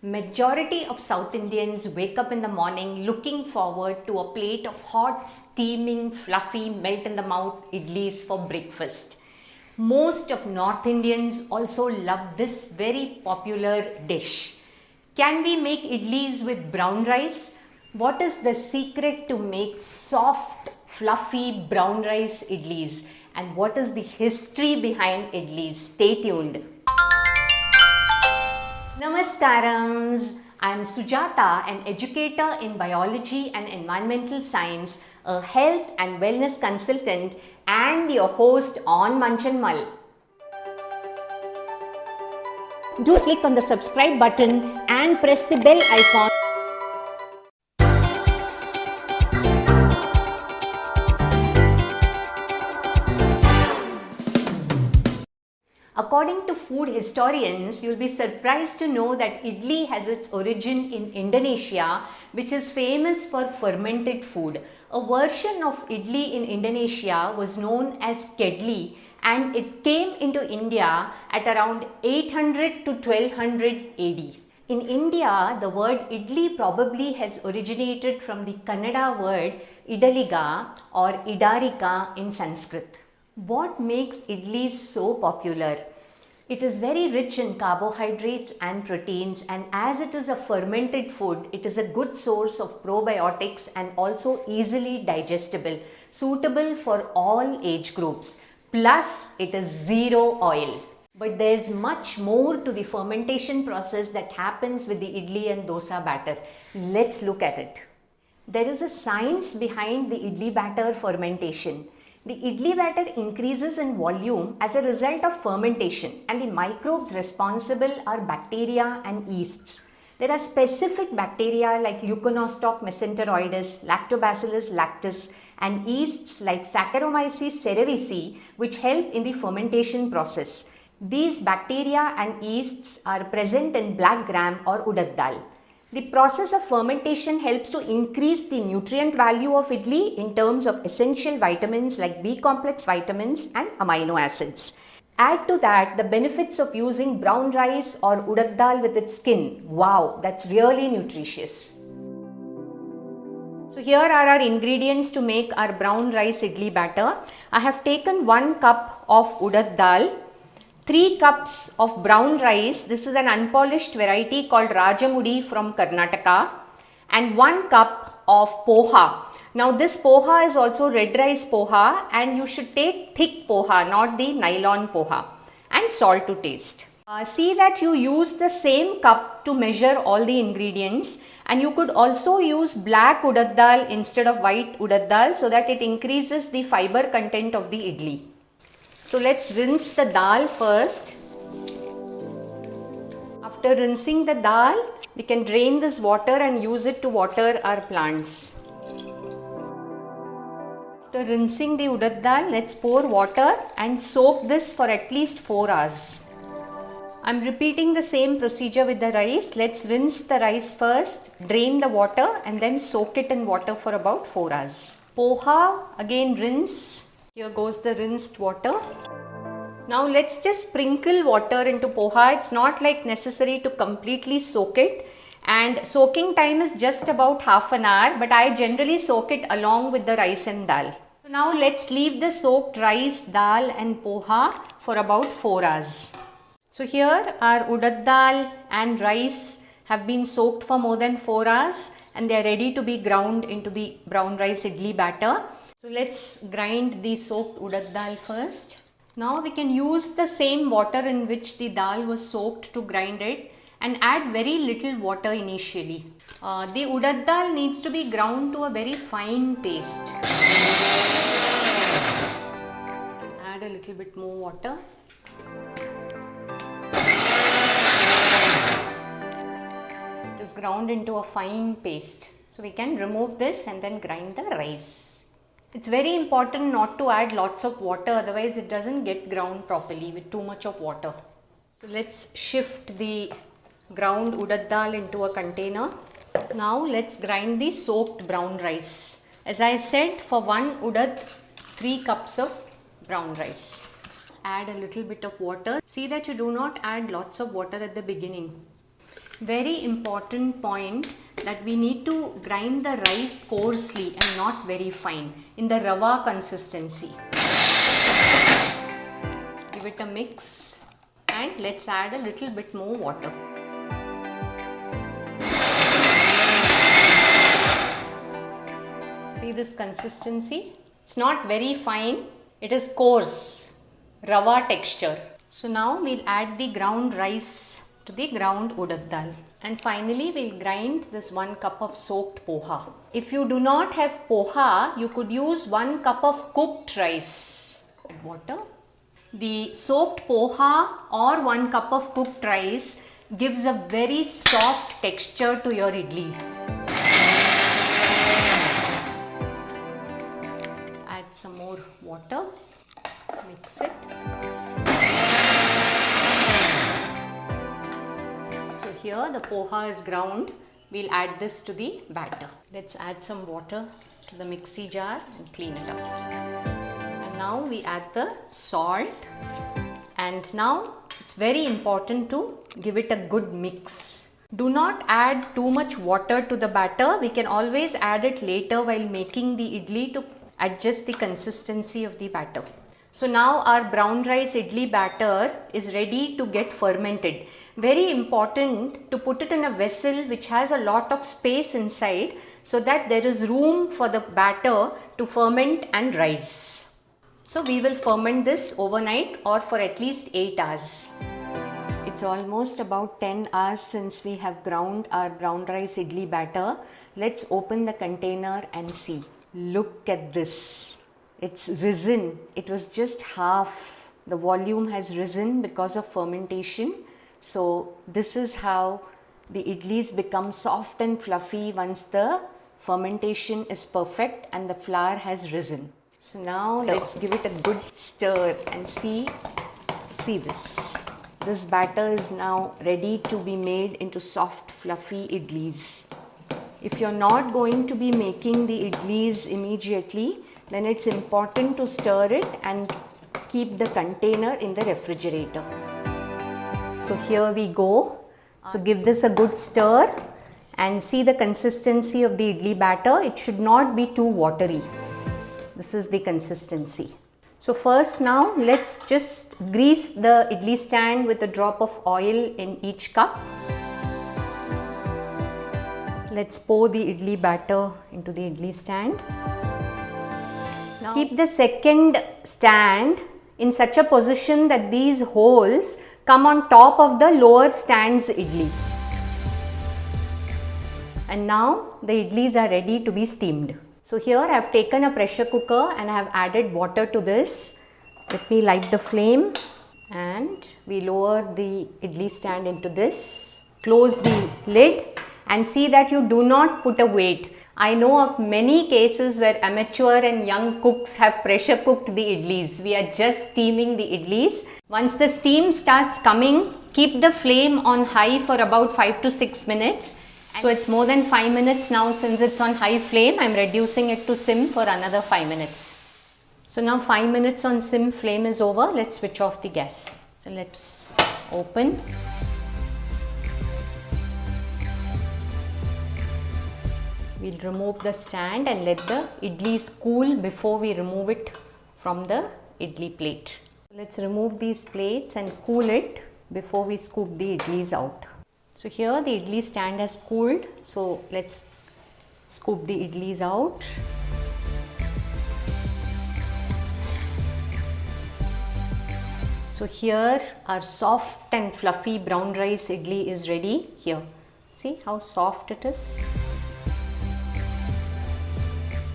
Majority of South Indians wake up in the morning looking forward to a plate of hot, steaming, fluffy, melt in the mouth idlis for breakfast. Most of North Indians also love this very popular dish. Can we make idlis with brown rice? What is the secret to make soft, fluffy brown rice idlis? And what is the history behind idlis? Stay tuned. Namaskarams. I am Sujata, an educator in biology and environmental science, a health and wellness consultant, and your host on Manchanmal. Do click on the subscribe button and press the bell icon. According to food historians, you'll be surprised to know that idli has its origin in Indonesia, which is famous for fermented food. A version of idli in Indonesia was known as kedli, and it came into India at around 800 to 1200 AD. In India, the word idli probably has originated from the Kannada word idaliga or idarika in Sanskrit. What makes idlis so popular? It is very rich in carbohydrates and proteins, and as it is a fermented food, it is a good source of probiotics and also easily digestible, suitable for all age groups. Plus, it is zero oil. But there's much more to the fermentation process that happens with the idli and dosa batter. Let's look at it. There is a science behind the idli batter fermentation. The idli batter increases in volume as a result of fermentation, and the microbes responsible are bacteria and yeasts. There are specific bacteria like Leuconostoc mesenteroides, Lactobacillus lactis, and yeasts like Saccharomyces cerevisiae which help in the fermentation process. These bacteria and yeasts are present in black gram or urad dal. The process of fermentation helps to increase the nutrient value of idli in terms of essential vitamins like B complex vitamins and amino acids. Add to that the benefits of using brown rice or urad dal with its skin. Wow, that's really nutritious. So here are our ingredients to make our brown rice idli batter. I have taken 1 cup of urad dal, 3 cups of brown rice. This is an unpolished variety called Rajamudi from Karnataka, and 1 cup of poha. Now this poha is also red rice poha, and you should take thick poha, not the nylon poha, and salt to taste. See that you use the same cup to measure all the ingredients, and you could also use black urad dal instead of white urad dal so that it increases the fiber content of the idli. So let's rinse the dal first. After rinsing the dal, we can drain this water and use it to water our plants. After rinsing the urad dal, let's pour water and soak this for at least 4 hours. I'm repeating the same procedure with the rice. Let's rinse the rice first, drain the water, and then soak it in water for about 4 hours. Poha, again rinse. Here goes the rinsed water. Now let's just sprinkle water into poha. It's not like necessary to completely soak it, and soaking time is just about half an hour, but I generally soak it along with the rice and dal. So now let's leave the soaked rice, dal and poha for about 4 hours. So here our urad dal and rice have been soaked for more than 4 hours, and they are ready to be ground into the brown rice idli batter. So let's grind the soaked urad dal first. Now we can use the same water in which the dal was soaked to grind it, and add very little water initially. The urad dal needs to be ground to a very fine paste. Add a little bit more water. It is ground into a fine paste. So we can remove this and then grind the rice. It's very important not to add lots of water, otherwise it doesn't get ground properly with too much of water. So let's shift the ground urad dal into a container. Now let's grind the soaked brown rice. As I said, for 1 urad, 3 cups of brown rice. Add a little bit of water. See that you do not add lots of water at the beginning. Very important point that we need to grind the rice coarsely and not very fine in the rava consistency. Give it a mix and let's add a little bit more water. See this consistency? It's not very fine, it is coarse, rava texture. So now we'll add the ground rice to the ground urad dal. And finally we'll grind this 1 cup of soaked poha. If you do not have poha, you could use 1 cup of cooked rice. Add water. The soaked poha or 1 cup of cooked rice gives a very soft texture to your idli. Add some more water, mix it. So here the poha is ground, we'll add this to the batter. Let's add some water to the mixie jar and clean it up. And now we add the salt, and now it's very important to give it a good mix. Do not add too much water to the batter. We can always add it later while making the idli to adjust the consistency of the batter. So now our brown rice idli batter is ready to get fermented. Very important to put it in a vessel which has a lot of space inside so that there is room for the batter to ferment and rise. So we will ferment this overnight or for at least 8 hours. It's almost about 10 hours since we have ground our brown rice idli batter. Let's open the container and see. Look at this. It's risen. It was just half. The volume has risen because of fermentation. So this is how the idlis become soft and fluffy once the fermentation is perfect and the flour has risen. So now let's give it a good stir and see this. This batter is now ready to be made into soft fluffy idlis. If you're not going to be making the idlis immediately, then it's important to stir it and keep the container in the refrigerator. So here we go. So give this a good stir and see the consistency of the idli batter. It should not be too watery. This is the consistency. So first now let's just grease the idli stand with a drop of oil in each cup. Let's pour the idli batter into the idli stand. Now keep the second stand in such a position that these holes come on top of the lower stand's idli. And now the idlis are ready to be steamed. So here I have taken a pressure cooker and I have added water to this. Let me light the flame and we lower the idli stand into this. Close the lid and see that you do not put a weight. I know of many cases where amateur and young cooks have pressure cooked the idlis. We are just steaming the idlis. Once the steam starts coming, keep the flame on high for about 5 to 6 minutes. So it's more than 5 minutes now since it's on high flame. I'm reducing it to sim for another 5 minutes. So now 5 minutes on sim flame is over. Let's switch off the gas. So let's open. We'll remove the stand and let the idlis cool before we remove it from the idli plate. Let's remove these plates and cool it before we scoop the idlis out. So here the idli stand has cooled. So let's scoop the idlis out. So here our soft and fluffy brown rice idli is ready. Here, see how soft it is.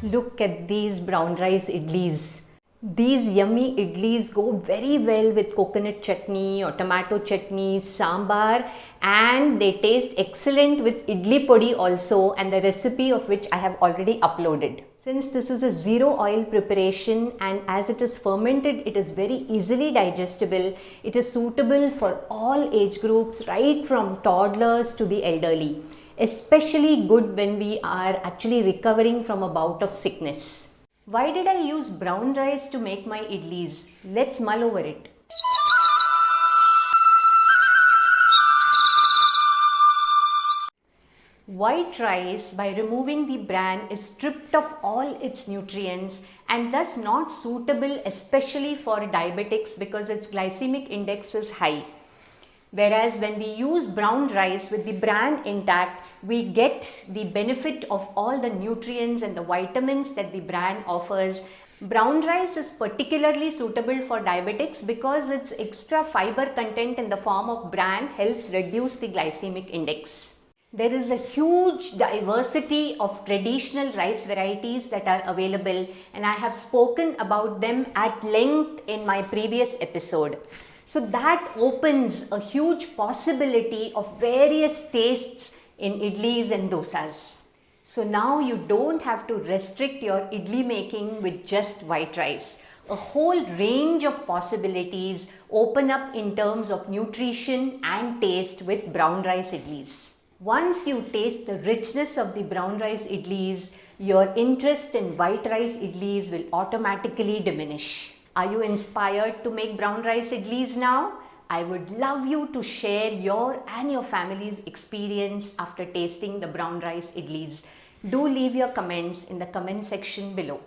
Look at these brown rice idlis. These yummy idlis go very well with coconut chutney or tomato chutney, sambar, and they taste excellent with idli podi also, and the recipe of which I have already uploaded. Since this is a zero oil preparation and as it is fermented, it is very easily digestible. It is suitable for all age groups, right from toddlers to the elderly. Especially good when we are actually recovering from a bout of sickness. Why did I use brown rice to make my idlis? Let's mull over it. White rice, by removing the bran, is stripped of all its nutrients and thus not suitable especially for diabetics because its glycemic index is high. Whereas when we use brown rice with the bran intact, we get the benefit of all the nutrients and the vitamins that the bran offers. Brown rice is particularly suitable for diabetics because its extra fiber content in the form of bran helps reduce the glycemic index. There is a huge diversity of traditional rice varieties that are available, and I have spoken about them at length in my previous episode. So that opens a huge possibility of various tastes in idlis and dosas. So now you don't have to restrict your idli making with just white rice. A whole range of possibilities open up in terms of nutrition and taste with brown rice idlis. Once you taste the richness of the brown rice idlis, your interest in white rice idlis will automatically diminish. Are you inspired to make brown rice idlis now? I would love you to share your and your family's experience after tasting the brown rice idlis. Do leave your comments in the comment section below.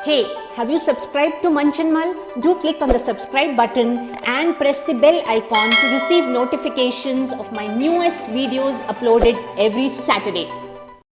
Hey, have you subscribed to Manchanmal? Do click on the subscribe button and press the bell icon to receive notifications of my newest videos uploaded every Saturday.